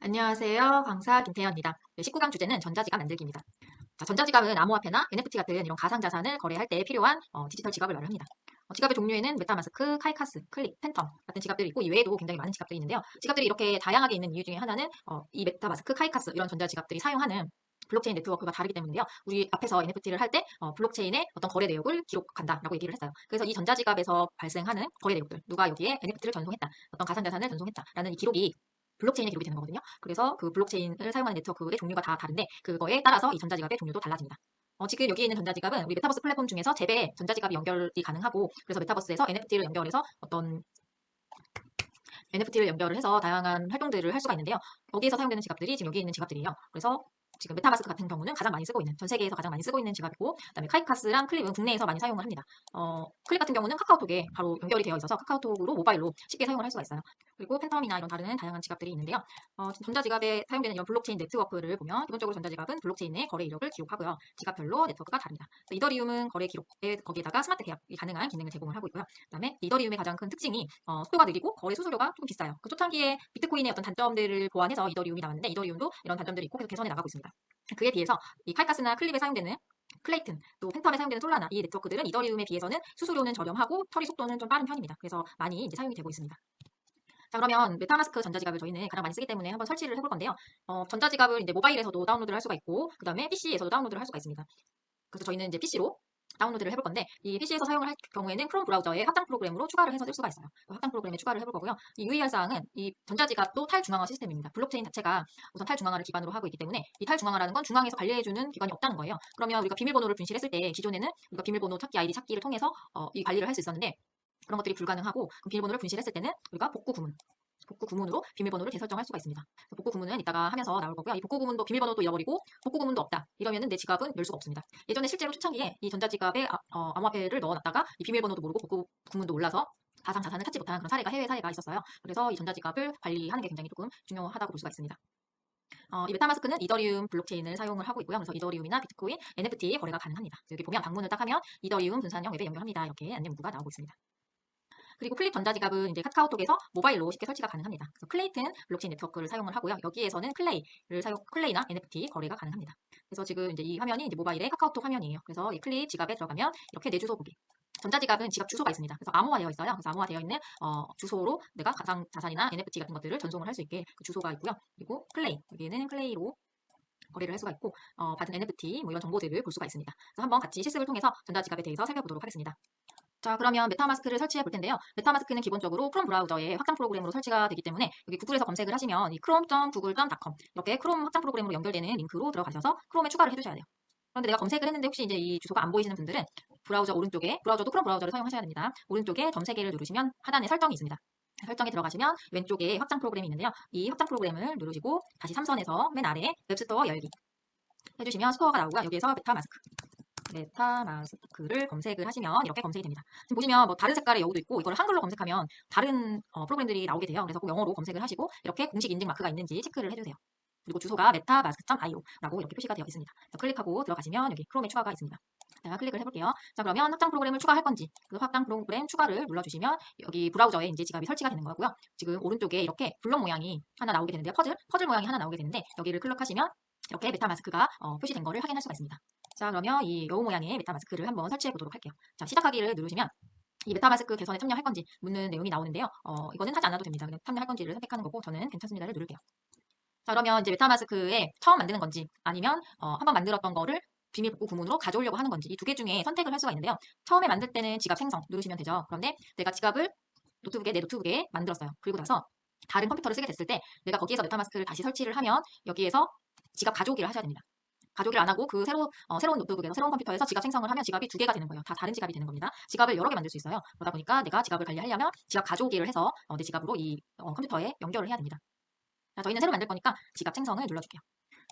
안녕하세요. 강사 김태현입니다. 19강 주제는 전자지갑 만들기입니다. 자, 전자지갑은 암호화폐나 NFT 같은 이런 가상자산을 거래할 때 필요한 디지털 지갑을 말을 합니다. 지갑의 종류에는 메타마스크, 카이카스, 클릭, 팬텀 같은 지갑들이 있고 이외에도 굉장히 많은 지갑들이 있는데요. 지갑들이 이렇게 다양하게 있는 이유 중에 하나는 이 메타마스크, 카이카스 이런 전자지갑들이 사용하는 블록체인 네트워크가 다르기 때문인데요. 우리 앞에서 NFT를 할 때 블록체인의 어떤 거래 내역을 기록한다라고 얘기를 했어요. 그래서 이 전자지갑에서 발생하는 거래 내역들, 누가 여기에 NFT를 전송했다, 어떤 가상자산을 전송했다라는 이 기록이 블록체인에 기록이 되는 거거든요. 그래서 그 블록체인을 사용하는 네트워크의 종류가 다 다른데 그거에 따라서 이 전자지갑의 종류도 달라집니다. 지금 여기 있는 전자지갑은 우리 메타버스 플랫폼 중에서 잽에 전자지갑이 연결이 가능하고 그래서 메타버스에서 NFT를 연결해서 어떤 NFT를 연결을 해서 다양한 활동들을 할 수가 있는데요. 여기에서 사용되는 지갑들이 지금 여기 있는 지갑들이에요. 그래서 지금 메타마스크 같은 경우는 가장 많이 쓰고 있는, 전 세계에서 가장 많이 쓰고 있는 지갑이고, 그다음에 카이카스랑 클립은 국내에서 많이 사용을 합니다. 클립 같은 경우는 카카오톡에 바로 연결이 되어 있어서 카카오톡으로 모바일로 쉽게 사용을 할 수가 있어요. 그리고 팬텀이나 이런 다른 다양한 지갑들이 있는데요. 전자지갑에 사용되는 이런 블록체인 네트워크를 보면 기본적으로 전자지갑은 블록체인 의 거래 이력을 기록하고요. 지갑별로 네트워크가 다릅니다. 이더리움은 거래 기록에 거기에다가 스마트 계약이 가능한 기능을 제공을 하고 있고요. 그다음에 이더리움의 가장 큰 특징이 속도가 느리고 거래 수수료가 조금 비싸요. 그 초창기에 비트코인의 어떤 단점들을 보완해서 이더리움이 나왔는데 이더리움도 이런 단점들이 있고 계속 개선해 나가고 있습니다. 그에 비해서 이 카이카스나 클립에 사용되는 클레이튼, 또 팬텀에 사용되는 솔라나 이 네트워크들은 이더리움에 비해서는 수수료는 저렴하고 처리 속도는 좀 빠른 편입니다. 그래서 많이 이제 사용이 되고 있습니다. 자, 그러면 메타마스크 전자지갑을 저희는 가장 많이 쓰기 때문에 한번 설치를 해볼 건데요. 전자지갑을 이제 모바일에서도 다운로드를 할 수가 있고, 그 다음에 PC에서도 다운로드를 할 수가 있습니다. 그래서 저희는 이제 PC로 다운로드를 해볼 건데 이 PC에서 사용을 할 경우에는 크롬 브라우저에 확장 프로그램으로 추가를 해서 쓸 수가 있어요. 확장 프로그램에 추가를 해볼 거고요. 이 유의할 사항은 이 전자지갑도 탈중앙화 시스템입니다. 블록체인 자체가 우선 탈중앙화를 기반으로 하고 있기 때문에 이 탈중앙화라는 건 중앙에서 관리해주는 기관이 없다는 거예요. 그러면 우리가 비밀번호를 분실했을 때 기존에는 우리가 비밀번호 찾기 아이디 찾기를 통해서 이 관리를 할 수 있었는데 그런 것들이 불가능하고 비밀번호를 분실했을 때는 우리가 복구 구문으로 비밀번호를 재설정할 수가 있습니다. 복구 구문은 이따가 하면서 나올 거고요. 이 복구 구문도 비밀번호도 잃어버리고 복구 구문도 없다. 이러면은 내 지갑은 열 수가 없습니다. 예전에 실제로 초창기에 이 전자지갑에 암호화폐를 넣어놨다가 이 비밀번호도 모르고 복구 구문도 몰라서 가상 자산을 찾지 못한 그런 사례가 해외 사례가 있었어요. 그래서 이 전자지갑을 관리하는 게 굉장히 조금 중요하다고 볼 수가 있습니다. 이 메타마스크는 이더리움 블록체인을 사용을 하고 있고요. 그래서 이더리움이나 비트코인, NFT 거래가 가능합니다. 여기 보면 방문을 딱 하면 이더리움 분산형 웹에 연결합니다. 이렇게 안내 문구가 나오고 있습니다. 그리고 클립 전자지갑은 이제 카카오톡에서 모바일로 쉽게 설치가 가능합니다. 그래서 클레이튼 블록체인 네트워크를 사용을 하고요. 여기에서는 클레이나 NFT 거래가 가능합니다. 그래서 지금 이제 이 화면이 이제 모바일의 카카오톡 화면이에요. 그래서 이 클립 지갑에 들어가면 이렇게 내 주소 보기. 전자지갑은 지갑 주소가 있습니다. 그래서 암호화되어 있어요. 그래서 암호화되어 있는 주소로 내가 가상 자산이나 NFT 같은 것들을 전송을 할 수 있게 그 주소가 있고요. 그리고 클레이 여기에는 클레이로 거래를 할 수가 있고 받은 NFT 뭐 이런 정보들을 볼 수가 있습니다. 그래서 한번 같이 실습을 통해서 전자지갑에 대해서 살펴보도록 하겠습니다. 자, 그러면 메타마스크를 설치해 볼 텐데요. 메타마스크는 기본적으로 크롬 브라우저에 확장 프로그램으로 설치가 되기 때문에 여기 구글에서 검색을 하시면 이 chrome.google.com 이렇게 크롬 확장 프로그램으로 연결되는 링크로 들어가셔서 크롬에 추가를 해주셔야 돼요. 그런데 내가 검색을 했는데 혹시 이제 이 주소가 안 보이시는 분들은 브라우저 오른쪽에, 브라우저도 크롬 브라우저를 사용하셔야 됩니다. 오른쪽에 점 3개를 누르시면 하단에 설정이 있습니다. 설정에 들어가시면 왼쪽에 확장 프로그램이 있는데요. 이 확장 프로그램을 누르시고 다시 3선에서 맨 아래에 웹스토어 열기 해주시면 스토어가 나오고요. 여기에서 메타마스크를 검색을 하시면 이렇게 검색이 됩니다. 지금 보시면 뭐 다른 색깔의 여우도 있고 이걸 한글로 검색하면 다른 프로그램들이 나오게 돼요. 그래서 꼭 영어로 검색을 하시고 이렇게 공식 인증 마크가 있는지 체크를 해주세요. 그리고 주소가 metamask.io라고 이렇게 표시가 되어 있습니다. 클릭하고 들어가시면 여기 크롬에 추가가 있습니다. 제가 클릭을 해볼게요. 자, 그러면 확장 프로그램을 추가할 건지 그 확장 프로그램 추가를 눌러주시면 여기 브라우저에 이제 지갑이 설치가 되는 거고요. 지금 오른쪽에 이렇게 블록 모양이 하나 나오게 되는데요. 퍼즐 모양이 하나 나오게 되는데 여기를 클릭하시면 이렇게 메타마스크가 표시된 거를 확인할 수가 있습니다. 자, 그러면 이 여우 모양의 메타마스크를 한번 설치해 보도록 할게요. 자, 시작하기를 누르시면 이 메타마스크 개선에 참여할 건지 묻는 내용이 나오는데요. 이거는 하지 않아도 됩니다. 그냥 참여할 건지를 선택하는 거고 저는 괜찮습니다를 누를게요. 자, 그러면 이제 메타마스크에 처음 만드는 건지 아니면 한번 만들었던 거를 비밀 복구 구문으로 가져오려고 하는 건지 이 두 개 중에 선택을 할 수가 있는데요. 처음에 만들 때는 지갑 생성 누르시면 되죠. 그런데 내가 지갑을 내 노트북에 만들었어요. 그리고 나서 다른 컴퓨터를 쓰게 됐을 때 내가 거기에서 메타마스크를 다시 설치를 하면 여기에서 지갑 가져오기를 하셔야 됩니다. 가져오기를 안 하고 그 새로운 노트북에서 새로운 컴퓨터에서 지갑 생성을 하면 지갑이 두 개가 되는 거예요. 다 다른 지갑이 되는 겁니다. 지갑을 여러 개 만들 수 있어요. 그러다 보니까 내가 지갑을 관리하려면 지갑 가져오기를 해서 내 지갑으로 이 컴퓨터에 연결을 해야 됩니다. 자, 저희는 새로 만들 거니까 지갑 생성을 눌러줄게요.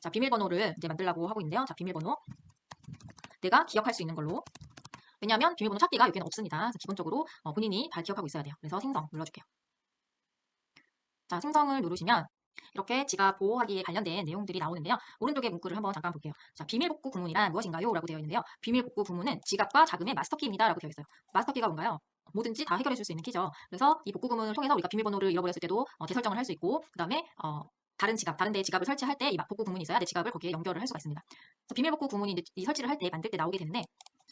자, 비밀번호를 이제 만들라고 하고 있는데요. 자, 비밀번호 내가 기억할 수 있는 걸로. 왜냐하면 비밀번호 찾기가 여기는 없습니다. 그래서 기본적으로 본인이 잘 기억하고 있어야 돼요. 그래서 생성 눌러줄게요. 자, 생성을 누르시면 이렇게 지갑 보호하기에 관련된 내용들이 나오는데요. 오른쪽에 문구를 한번 잠깐 볼게요. 자, 비밀복구 구문이란 무엇인가요? 라고 되어 있는데요. 비밀복구 구문은 지갑과 자금의 마스터키입니다. 라고 되어 있어요. 마스터키가 뭔가요? 뭐든지 다 해결해 줄 수 있는 키죠. 그래서 이 복구 구문을 통해서 우리가 비밀번호를 잃어버렸을 때도 재설정을 할 수 있고 그 다음에 다른 데에 지갑을 설치할 때 이 복구 구문이 있어야 내 지갑을 거기에 연결을 할 수가 있습니다. 그래서 비밀 복구 구문이 이제 이 설치를 할 때 만들 때 나오게 되는데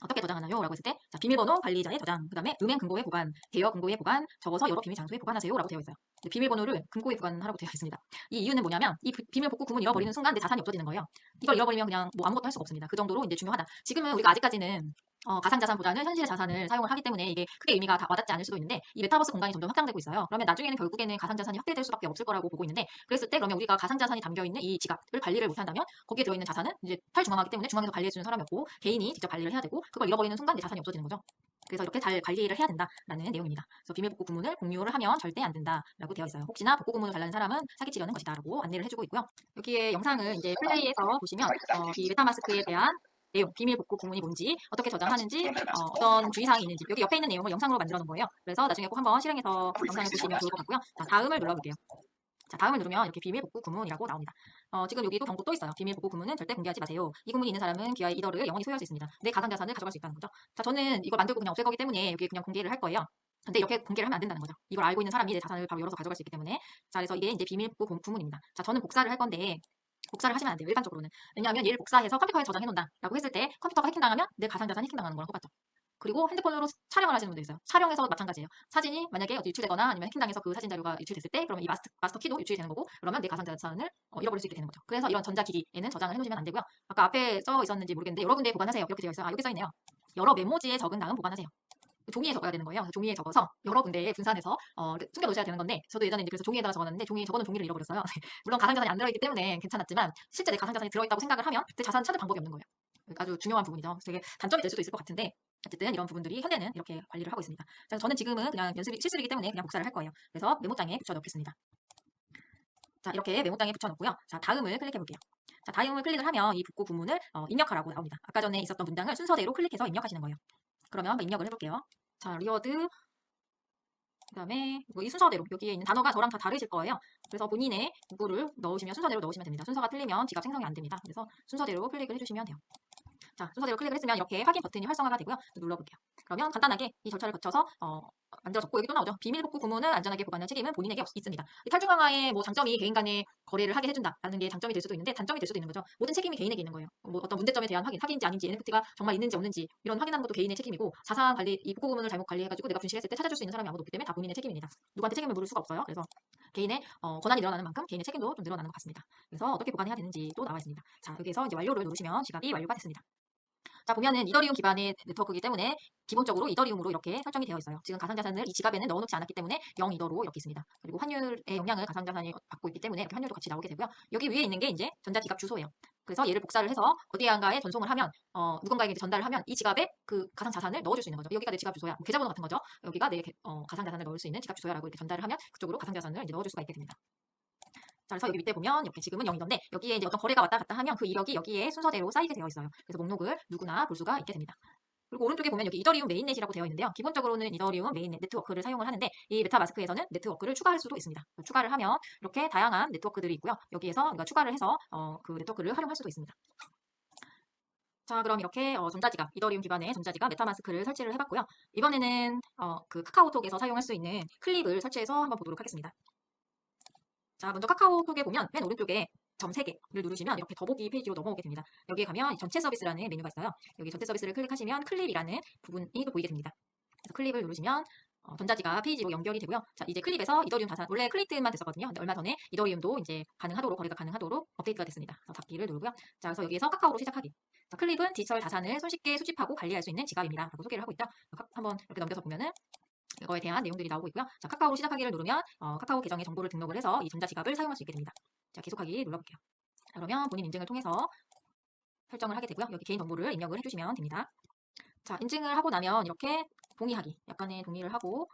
어떻게 저장하나요? 라고 했을 때 자, 비밀번호 관리자의 저장, 그 다음에 은행 금고에 보관, 대여 금고에 보관, 적어서 여러 비밀 장소에 보관하세요 라고 되어 있어요. 비밀번호를 금고에 보관하라고 되어 있습니다. 이 이유는 뭐냐면 이 비밀 복구 구문 잃어버리는 순간 내 자산이 없어지는 거예요. 이걸 잃어버리면 그냥 뭐 아무것도 할 수가 없습니다. 그 정도로 이제 중요하다. 지금은 우리가 아직까지는 가상자산보다는 현실의 자산을 사용을 하기 때문에 이게 크게 의미가 다 와닿지 않을 수도 있는데 이 메타버스 공간이 점점 확장되고 있어요. 그러면 나중에는 결국에는 가상자산이 확대될 수밖에 없을 거라고 보고 있는데 그랬을 때 그러면 우리가 가상자산이 담겨있는 이 지갑을 관리를 못한다면 거기에 들어있는 자산은 이제 탈중앙화기 때문에 중앙에서 관리해주는 사람이 없고 개인이 직접 관리를 해야 되고 그걸 잃어버리는 순간 내 자산이 없어지는 거죠. 그래서 이렇게 잘 관리를 해야 된다라는 내용입니다. 그래서 비밀 복구 구문을 공유를 하면 절대 안 된다라고 되어 있어요. 혹시나 복구 구문을 달라는 사람은 사기치려는 것이다라고 안내를 해주고 있고요. 여기에 영상을 이제 플레이해서 보시면 이 메타마스크에 대한 내용, 비밀 복구 구문이 뭔지, 어떻게 저장하는지, 어떤 주의사항이 있는지 여기 옆에 있는 내용을 영상으로 만들어 놓은 거예요. 그래서 나중에 꼭 한번 실행해서 영상을 보시면 좋을 것 같고요. 자, 다음을 눌러볼게요. 자, 다음을 누르면 이렇게 비밀 복구 구문이라고 나옵니다. 지금 여기도 경고 또 있어요. 비밀 복구 구문은 절대 공개하지 마세요. 이 구문이 있는 사람은 귀하의 이더를 영원히 소유할 수 있습니다. 내 가상자산을 가져갈 수 있다는 거죠. 자, 저는 이걸 만들고 그냥 없앨 거기 때문에 여기 그냥 공개를 할 거예요. 근데 이렇게 공개를 하면 안 된다는 거죠. 이걸 알고 있는 사람이 내 자산을 바로 열어서 가져갈 수 있기 때문에. 자, 그래서 이게 이제 비밀 복구 구문입니다. 자, 저는 복사를 할 건데 복사를 하시면 안 돼요. 일반적으로는. 왜냐하면 얘를 복사해서 컴퓨터에 저장해 놓는다라고 했을 때 컴퓨터가 해킹당하면 내 가상자산이 해킹당하는 거랑 똑같죠. 그리고 핸드폰으로 촬영을 하시는 분도 있어요. 촬영에서 마찬가지예요. 사진이 만약에 어디 유출되거나 아니면 해킹당해서 그 사진 자료가 유출됐을 때 그러면 이 마스터 키도 유출이 되는 거고 그러면 내 가상자산을 잃어버릴 수 있게 되는 거죠. 그래서 이런 전자기기에는 저장을 해놓으시면 안 되고요. 아까 앞에 써 있었는지 모르겠는데 여러 군데에 보관하세요. 이렇게 되어 있어요. 아, 여기 써 있네요. 여러 메모지에 적은 다음 보관하세요. 종이에 적어야 되는 거예요. 종이에 적어서 여러 군데에 분산해서 숨겨 놓으셔야 되는 건데 저도 예전에 이제 그래서 종이에다가 적어놨는데 적어놓은 종이를 잃어버렸어요. 물론 가상자산이 안 들어있기 때문에 괜찮았지만 실제 내 가상자산이 들어있다고 생각을 하면 그 자산 찾을 방법이 없는 거예요. 아주 중요한 부분이죠. 되게 단점이 될 수도 있을 것 같은데 어쨌든 이런 부분들이 현대는 이렇게 관리를 하고 있습니다. 그래서 저는 지금은 그냥 실습이기 때문에 그냥 복사를 할 거예요. 그래서 메모장에 붙여 넣겠습니다. 자, 이렇게 메모장에 붙여 넣고요. 자, 다음을 클릭해 볼게요. 자, 다음을 클릭을 하면 이 복구 구문을 입력하라고 나옵니다. 아까 전에 있었던 문장을 순서대로 클릭해서 입력하시는 거예요. 그러면 한번 입력을 해볼게요. 자, 리워드 그 다음에 이 순서대로 여기에 있는 단어가 저랑 다 다르실 거예요. 그래서 본인의 문구를 넣으시면 순서대로 넣으시면 됩니다. 순서가 틀리면 지갑 생성이 안 됩니다. 그래서 순서대로 클릭을 해주시면 돼요. 자, 순서대로 클릭을 했으면 이렇게 확인 버튼이 활성화가 되고요. 눌러볼게요. 그러면 간단하게 이 절차를 거쳐서 만들어졌고 여기 또 나오죠. 비밀 복구 구문을 안전하게 보관하는 책임은 본인에게 있습니다. 이 탈중앙화의 장점이 개인 간의 거래를 하게 해준다라는 게 장점이 될 수도 있는데 단점이 될 수도 있는 거죠. 모든 책임이 개인에게 있는 거예요. 어떤 문제점에 대한 확인인지 아닌지 NFT가 정말 있는지 없는지 이런 확인하는 것도 개인의 책임이고 자산 관리 이 복구 구문을 잘못 관리해가지고 내가 분실했을 때 찾아줄 수 있는 사람이 아무도 없기 때문에 다 본인의 책임입니다. 누구한테 책임을 물을 수가 없어요. 그래서 개인의 권한이 늘어나는 만큼 개인의 책임도 좀 늘어나는 것 같습니다. 그래서 어떻게 보관해야 되는지도 나와 있습니다. 자, 여기에서 이제 완료를 누르시면 지갑이 완료가 됐습니다. 자, 보면은 이더리움 기반의 네트워크이기 때문에 기본적으로 이더리움으로 이렇게 설정이 되어 있어요. 지금 가상자산을 이 지갑에는 넣어놓지 않았기 때문에 0이더로 이렇게 있습니다. 그리고 환율의 영향을 가상자산이 받고 있기 때문에 이렇게 환율도 같이 나오게 되고요. 여기 위에 있는 게 이제 전자지갑 주소예요. 그래서 얘를 복사를 해서 어디에한가에 전송을 하면 누군가에게 전달을 하면 이 지갑에 그 가상자산을 넣어줄 수 있는 거죠. 여기가 내 지갑 주소야. 계좌번호 같은 거죠. 여기가 내 가상자산을 넣을 수 있는 지갑 주소야라고 이렇게 전달을 하면 그쪽으로 가상자산을 이제 넣어줄 수가 있게 됩니다. 자, 그래서 여기 밑에 보면 이렇게 지금은 0이던데 여기에 이제 어떤 거래가 왔다 갔다 하면 그 이력이 여기에 순서대로 쌓이게 되어 있어요. 그래서 목록을 누구나 볼 수가 있게 됩니다. 그리고 오른쪽에 보면 여기 이더리움 메인넷이라고 되어 있는데요. 기본적으로는 이더리움 메인넷 네트워크를 사용을 하는데 이 메타마스크에서는 네트워크를 추가할 수도 있습니다. 추가를 하면 이렇게 다양한 네트워크들이 있고요. 여기에서 우리가 추가를 해서 그 네트워크를 활용할 수도 있습니다. 자, 그럼 이렇게 전자지갑, 이더리움 기반의 전자지갑 메타마스크를 설치를 해봤고요. 이번에는 그 카카오톡에서 사용할 수 있는 클립을 설치해서 한번 보도록 하겠습니다. 자, 먼저 카카오톡에 보면 맨 오른쪽에 점 3개를 누르시면 이렇게 더보기 페이지로 넘어오게 됩니다. 여기에 가면 전체 서비스라는 메뉴가 있어요. 여기 전체 서비스를 클릭하시면 클립이라는 부분이 또 보이게 됩니다. 그래서 클립을 누르시면 전자지갑 페이지로 연결이 되고요. 자, 이제 클립에서 이더리움 자산, 원래 클립만 됐었거든요. 근데 얼마 전에 이더리움도 이제 거래가 가능하도록 업데이트가 됐습니다. 그래서 닫기를 누르고요. 자, 그래서 여기에서 카카오로 시작하기. 자, 클립은 디지털 자산을 손쉽게 수집하고 관리할 수 있는 지갑입니다. 라고 소개를 하고 있죠. 한번 이렇게 넘겨서 보면은 이거에 대한 내용들이 나오고 있고요. 자, 카카오로 시작하기를 누르면 카카오 계정의 정보를 등록을 해서 이 전자지갑을 사용할 수 있게 됩니다. 자, 계속하기 눌러볼게요. 자, 그러면 본인 인증을 통해서 설정을 하게 되고요. 여기 개인 정보를 입력을 해주시면 됩니다. 자, 인증을 하고 나면 이렇게 동의하기, 약간의 동의를 하고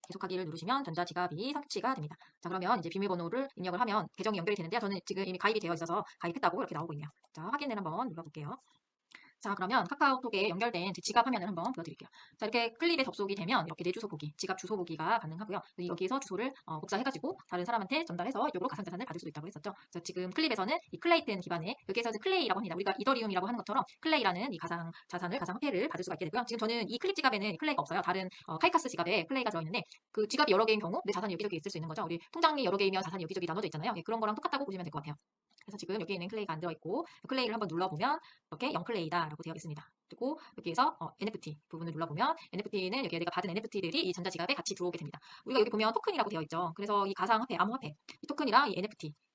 계속하기를 누르시면 전자지갑이 설치가 됩니다. 자, 그러면 이제 비밀번호를 입력을 하면 계정이 연결이 되는데요. 저는 지금 이미 가입이 되어 있어서 가입했다고 이렇게 나오고 있네요. 자, 확인을 한번 눌러볼게요. 자, 그러면 카카오톡에 연결된 제 지갑 화면을 한번 보여드릴게요. 자, 이렇게 클립에 접속이 되면 이렇게 내 주소 보기, 지갑 주소 보기가 가능하고요. 여기에서 주소를 복사해가지고 다른 사람한테 전달해서 이쪽으로 가상자산을 받을 수도 있다고 했었죠. 그래서 지금 클립에서는 이 클레이튼 기반의 여기에서 클레이라고 합니다. 우리가 이더리움이라고 하는 것처럼 클레이라는 이 가상자산을, 가상화폐를 받을 수가 있게 되고요. 지금 저는 이 클립 지갑에는 클레이가 없어요. 다른 카이카스 지갑에 클레이가 들어있는데 그 지갑이 여러 개인 경우 내 자산이 여기저기 있을 수 있는 거죠. 우리 통장이 여러 개이면 자산이 여기저기 나눠져 있잖아요. 예, 그런 거랑 똑같다고 보시면 될 것 같아요. 그래서 지금 여기에는 클레이가 안 들어있고 클레이를 한번 눌러보면 이렇게 0클레이다라고 되어 있습니다. 그리고 여기에서 NFT 부분을 눌러보면 NFT는 여기 내가 받은 NFT들이 이 전자지갑에 같이 들어오게 됩니다. 우리가 여기 보면 토큰이라고 되어 있죠. 그래서 이 가상화폐, 암호화폐, 이 토큰이랑 이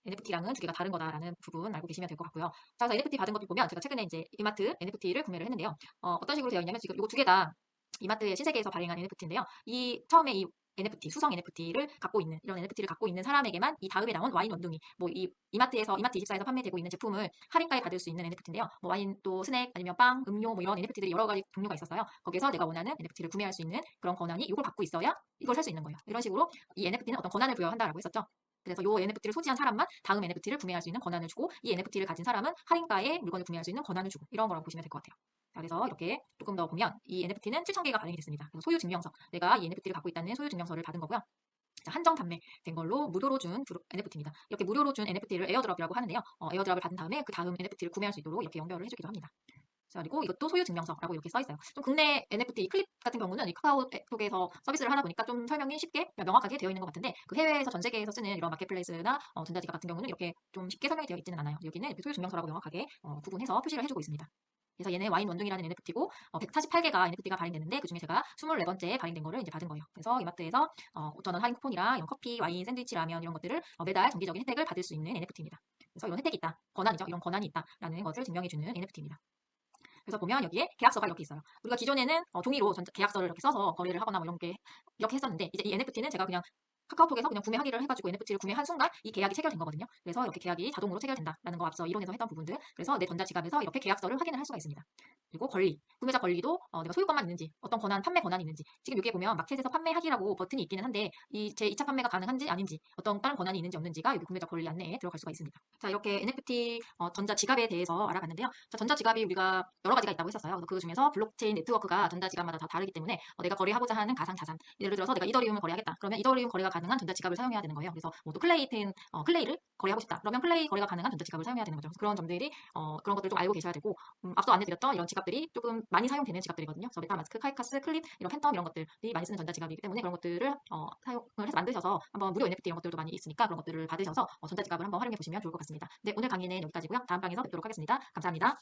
NFT랑은 두 개가 다른 거다라는 부분 알고 계시면 될 것 같고요. 자, 그래서 NFT 받은 것도 보면 제가 최근에 이제 이마트 NFT를 구매를 했는데요. 어떤 식으로 되어 있냐면 지금 이거 두 개 다 이마트의 신세계에서 발행한 NFT인데요. 처음에 이 NFT, 수성 NFT를 갖고 있는, 이런 NFT를 갖고 있는 사람에게만 이 다음에 나온 와인 원둥이, 뭐 이마트24에서 판매되고 있는 제품을 할인가에 받을 수 있는 NFT인데요. 뭐 와인 또 스낵 아니면 빵, 음료 뭐 이런 NFT들이 여러 가지 종류가 있었어요. 거기서 내가 원하는 NFT를 구매할 수 있는 그런 권한이 이걸 갖고 있어야 이걸 살 수 있는 거예요. 이런 식으로 이 NFT는 어떤 권한을 부여한다라고 했었죠. 그래서 이 NFT를 소지한 사람만 다음 NFT를 구매할 수 있는 권한을 주고 이 NFT를 가진 사람은 할인가에 물건을 구매할 수 있는 권한을 주고 이런 거라고 보시면 될 것 같아요. 자, 그래서 이렇게 조금 더 보면 이 NFT는 7,000개가 발행이 됐습니다. 그래서 소유 증명서, 내가 이 NFT를 갖고 있다는 소유 증명서를 받은 거고요. 한정 판매된 걸로 무료로 준 NFT입니다. 이렇게 무료로 준 NFT를 에어드랍이라고 하는데요. 에어드랍을 받은 다음에 그 다음 NFT를 구매할 수 있도록 이렇게 연결을 해주기도 합니다. 자, 그리고 이것도 소유 증명서라고 이렇게 써 있어요. 좀 국내 NFT 클립 같은 경우는 이 카카오톡에서 서비스를 하다 보니까 좀 설명이 쉽게 명확하게 되어 있는 것 같은데 그 해외에서 전 세계에서 쓰는 이런 마켓플레이스나 전자지갑 같은 경우는 이렇게 좀 쉽게 설명이 되어 있지는 않아요. 여기는 이렇게 소유 증명서라고 명확하게 구분해서 표시를 해주고 있습니다. 그래서 얘는 와인 원둥이라는 NFT고 148개가 NFT가 발행됐는데 그중에 제가 24번째 발행된 거를 이제 받은 거예요. 그래서 이마트에서 5,000원 할인 쿠폰이랑 이런 커피, 와인, 샌드위치, 라면 이런 것들을 매달 정기적인 혜택을 받을 수 있는 NFT입니다. 그래서 이런 혜택이 있다, 권한이죠. 이런 권한이 있다라는 것을 증명해주는 NFT입니다. 그래서 보면 여기에 계약서가 이렇게 있어요. 우리가 기존에는 종이로 계약서를 이렇게 써서 거래를 하거나 뭐 이렇게 했었는데 이제 이 NFT는 제가 그냥 카카오톡에서 그냥 구매하기를 해가지고 NFT를 구매한 순간 이 계약이 체결된 거거든요. 그래서 이렇게 계약이 자동으로 체결된다라는 거 앞서 이론에서 했던 부분들. 그래서 내 전자지갑에서 이렇게 계약서를 확인을 할 수가 있습니다. 그리고 권리, 구매자 권리도 내가 소유권만 있는지, 어떤 권한, 판매 권한이 있는지. 지금 여기에 보면 마켓에서 판매하기라고 버튼이 있기는 한데 제 2차 판매가 가능한지 아닌지, 어떤 다른 권한이 있는지 없는지가 여기 구매자 권리 안내에 들어갈 수가 있습니다. 자, 이렇게 NFT 전자지갑에 대해서 알아봤는데요. 자, 전자지갑이 우리가 여러 가지가 있다고 했었어요. 그 중에서 블록체인 네트워크가 전자지갑마다 다 다르기 때문에 내가 거래하고자 하는 가상자산, 예를 들어서 내가 이더리움을 거래하겠다. 그러면 이더리움 거래가 가능한 전자지갑을 사용해야 되는 거예요. 그래서 뭐 또 클레이를 거래하고 싶다. 그러면 클레이 거래가 가능한 전자지갑을 사용해야 되는 거죠. 그런 점들이 그런 것들 좀 알고 계셔야 되고 앞서 안내드렸던 이런 지갑들이 조금 많이 사용되는 지갑들이거든요. 그래서 메타마스크, 카이카스, 클립, 이런 팬텀 이런 것들이 많이 쓰는 전자지갑이기 때문에 그런 것들을 사용을 해서 만드셔서 한번 무료 NFT 이런 것들도 많이 있으니까 그런 것들을 받으셔서 전자지갑을 한번 활용해 보시면 좋을 것 같습니다. 네, 오늘 강의는 여기까지고요. 다음 강의에서 뵙도록 하겠습니다. 감사합니다.